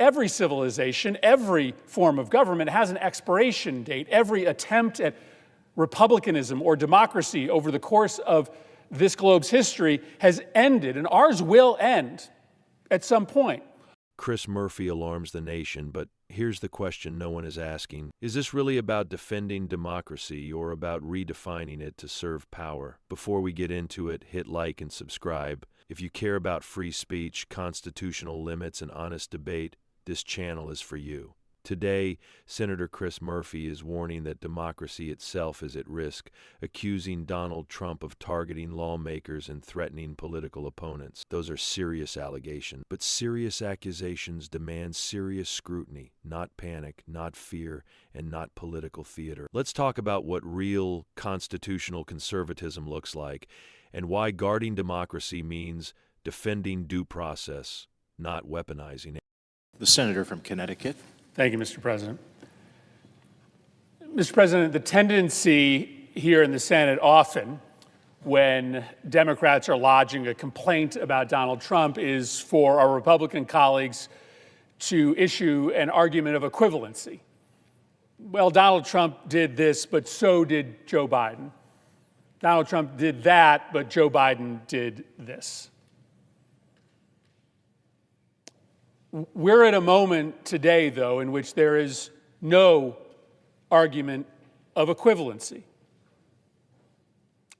every civilization, every form of government has an expiration date. Every attempt at republicanism or democracy over the course of this globe's history has ended, and ours will end at some point. Chris Murphy alarms the nation, but here's the question no one is asking. Is this really about defending democracy or about redefining it to serve power? Before we get into it, hit like and subscribe. If you care about free speech, constitutional limits, and honest debate, this channel is for you. Today, Senator Chris Murphy is warning that democracy itself is at risk, accusing Donald Trump of targeting lawmakers and threatening political opponents. Those are serious allegations, but serious accusations demand serious scrutiny, not panic, not fear, and not political theater. Let's talk about what real constitutional conservatism looks like and why guarding democracy means defending due process, not weaponizing it. The senator from Connecticut. Thank you, Mr. President. Mr. President, the tendency here in the Senate often when Democrats are lodging a complaint about Donald Trump is for our Republican colleagues to issue an argument of equivalency. Well, Donald Trump did this, but so did Joe Biden. Donald Trump did that, but Joe Biden did this. We're at a moment today, though, in which there is no argument of equivalency.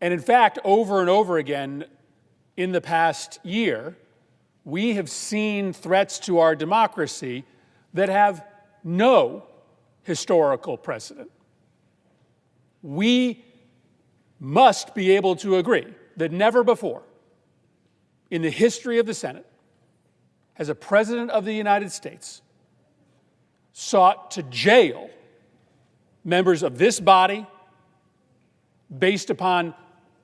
And in fact, over and over again in the past year, we have seen threats to our democracy that have no historical precedent. We must be able to agree that never before in the history of the Senate has a president of the United States sought to jail members of this body based upon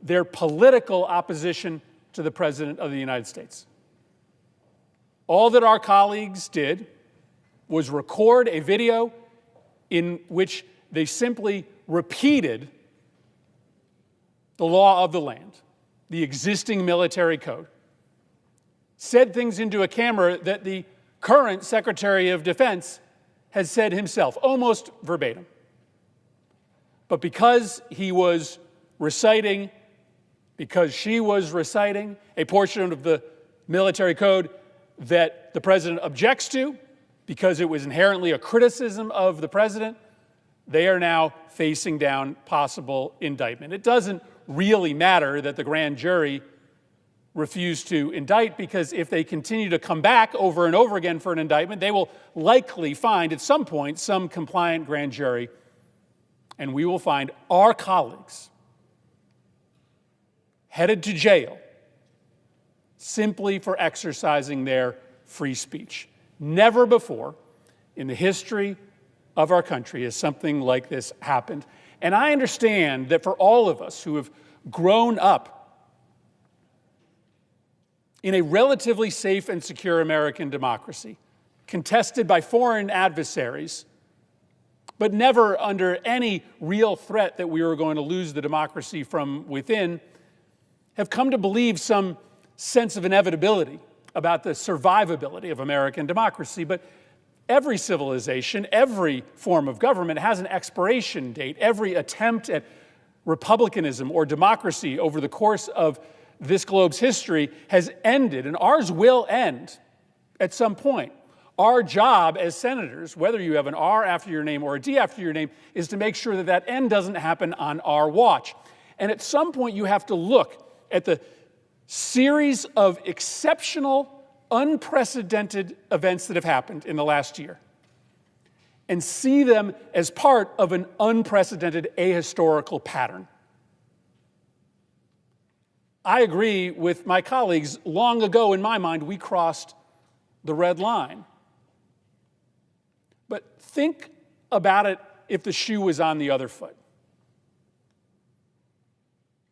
their political opposition to the president of the United States. All that our colleagues did was record a video in which they simply repeated the law of the land, the existing military code, said things into a camera that the current Secretary of Defense has said himself, almost verbatim. But because he was reciting, because she was reciting a portion of the military code that the president objects to, because it was inherently a criticism of the president, they are now facing down possible indictment. It doesn't really matter that the grand jury refuse to indict, because if they continue to come back over and over again for an indictment, they will likely find at some point some compliant grand jury, and we will find our colleagues headed to jail simply for exercising their free speech. Never before in the history of our country has something like this happened. And I understand that for all of us who have grown up in a relatively safe and secure American democracy, contested by foreign adversaries, but never under any real threat that we were going to lose the democracy from within, have come to believe some sense of inevitability about the survivability of American democracy. But every civilization, every form of government has an expiration date. Every attempt at republicanism or democracy over the course of this globe's history has ended, and ours will end at some point. Our job as senators, whether you have an R after your name or a D after your name, is to make sure that that end doesn't happen on our watch. And at some point, you have to look at the series of exceptional, unprecedented events that have happened in the last year and see them as part of an unprecedented ahistorical pattern. I agree with my colleagues. Long ago, in my mind, we crossed the red line. But think about it if the shoe was on the other foot.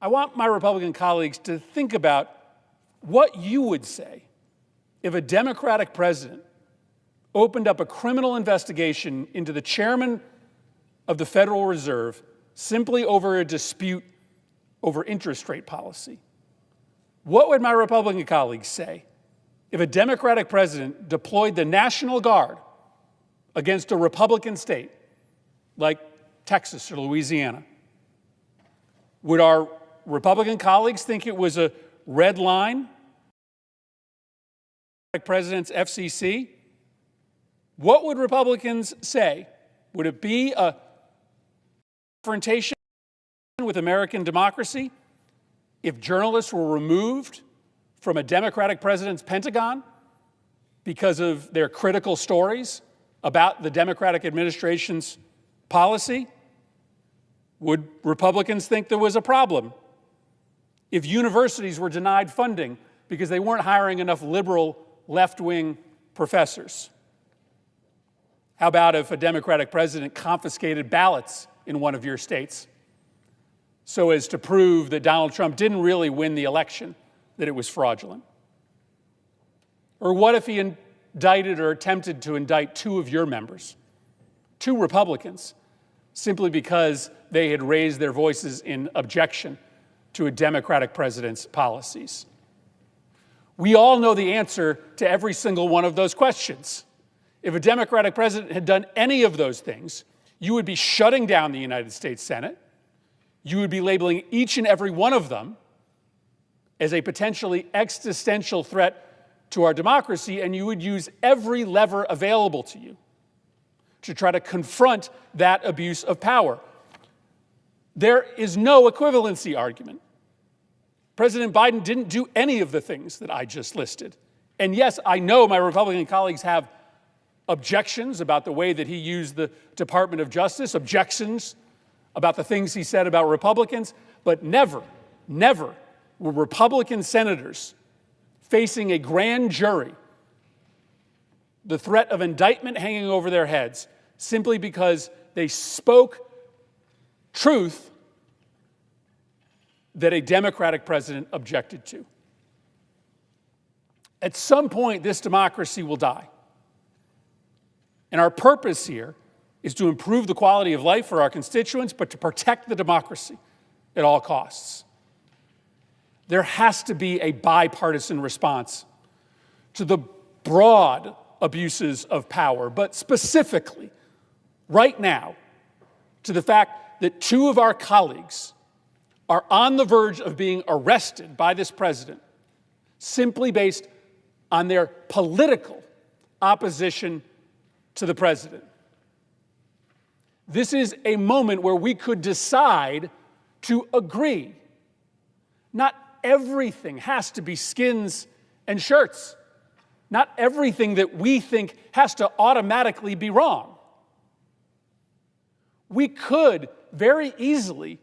I want my Republican colleagues to think about what you would say if a Democratic president opened up a criminal investigation into the chairman of the Federal Reserve simply over a dispute over interest rate policy. What would my Republican colleagues say? if a Democratic president deployed the National Guard against a Republican state like Texas or Louisiana, would our Republican colleagues think it was a red line? President's FCC? What would Republicans say? Would it be a confrontation with American democracy if journalists were removed from a Democratic president's Pentagon because of their critical stories about the Democratic administration's policy? Would Republicans think there was a problem if universities were denied funding because they weren't hiring enough liberal left-wing professors? How about if a Democratic president confiscated ballots in one of your states so as to prove that Donald Trump didn't really win the election, that it was fraudulent? Or what if he indicted or attempted to indict two of your members, two Republicans, simply because they had raised their voices in objection to a Democratic president's policies? We all know the answer to every single one of those questions. If a Democratic president had done any of those things, you would be shutting down the United States Senate. You would be labeling each and every one of them as a potentially existential threat to our democracy, and you would use every lever available to you to try to confront that abuse of power. There is no equivalency argument. President Biden didn't do any of the things that I just listed. And yes, I know my Republican colleagues have objections about the way that he used the Department of Justice, objections about the things he said about Republicans, but never, never were Republican senators facing a grand jury, the threat of indictment hanging over their heads, simply because they spoke truth that a Democratic president objected to. At some point, this democracy will die. And our purpose here is to improve the quality of life for our constituents, but to protect the democracy at all costs. There has to be a bipartisan response to the broad abuses of power, but specifically, right now, to the fact that two of our colleagues are on the verge of being arrested by this president simply based on their political opposition to the president. This is a moment where we could decide to agree. Not everything has to be skins and shirts. Not everything that we think has to automatically be wrong. We could very easily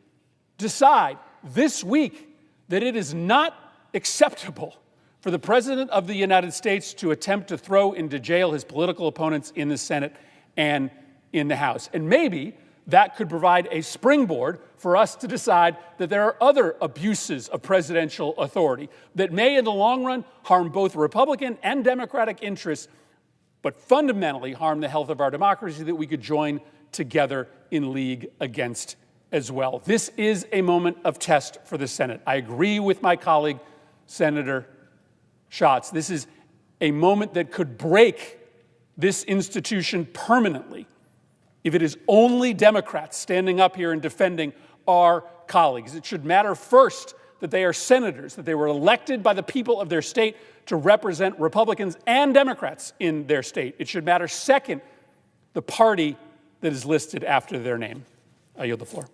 decide this week that it is not acceptable for the President of the United States to attempt to throw into jail his political opponents in the Senate and in the House. And maybe that could provide a springboard for us to decide that there are other abuses of presidential authority that may, in the long run, harm both Republican and Democratic interests, but fundamentally harm the health of our democracy that we could join together in league against as well. This is a moment of test for the Senate. I agree with my colleague, Senator Schatz. This is a moment that could break this institution permanently if it is only Democrats standing up here and defending our colleagues. It should matter first that they are senators, that they were elected by the people of their state to represent Republicans and Democrats in their state. It should matter second, the party that is listed after their name. I yield the floor.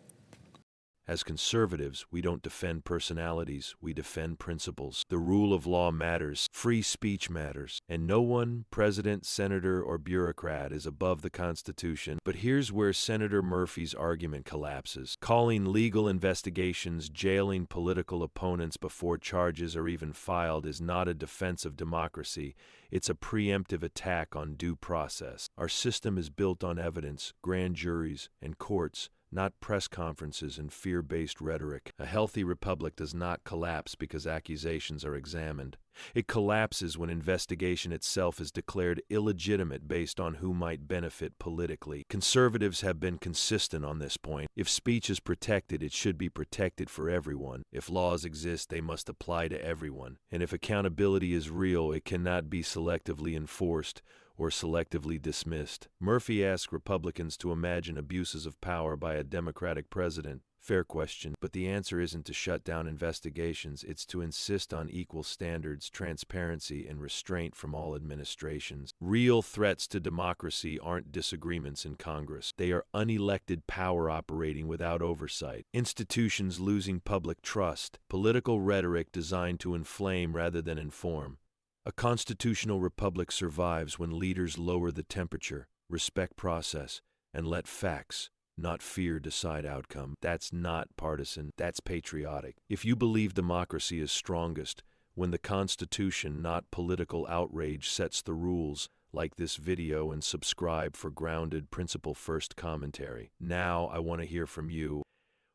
As conservatives, we don't defend personalities, we defend principles. The rule of law matters, free speech matters, and no one, president, senator, or bureaucrat is above the Constitution. But here's where Senator Murphy's argument collapses. Calling legal investigations, jailing political opponents before charges are even filed is not a defense of democracy. It's a preemptive attack on due process. Our system is built on evidence, grand juries, and courts, not press conferences and fear-based rhetoric. A healthy republic does not collapse because accusations are examined. It collapses when investigation itself is declared illegitimate based on who might benefit politically. Conservatives have been consistent on this point. If speech is protected, it should be protected for everyone. If laws exist, they must apply to everyone. And if accountability is real, it cannot be selectively enforced or selectively dismissed. Murphy asked Republicans to imagine abuses of power by a Democratic president. Fair question, but the answer isn't to shut down investigations, it's to insist on equal standards, transparency, and restraint from all administrations. Real threats to democracy aren't disagreements in Congress. They are unelected power operating without oversight, institutions losing public trust, political rhetoric designed to inflame rather than inform. A constitutional republic survives when leaders lower the temperature, respect process, and let facts, not fear, decide outcome. That's not partisan, that's patriotic. If you believe democracy is strongest when the Constitution, not political outrage, sets the rules, like this video and subscribe for grounded, principle-first commentary. Now I want to hear from you.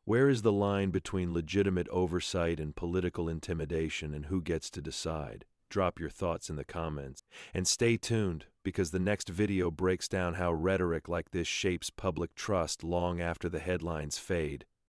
Where is the line between legitimate oversight and political intimidation, and who gets to decide? Drop your thoughts in the comments. And stay tuned, because the next video breaks down how rhetoric like this shapes public trust long after the headlines fade.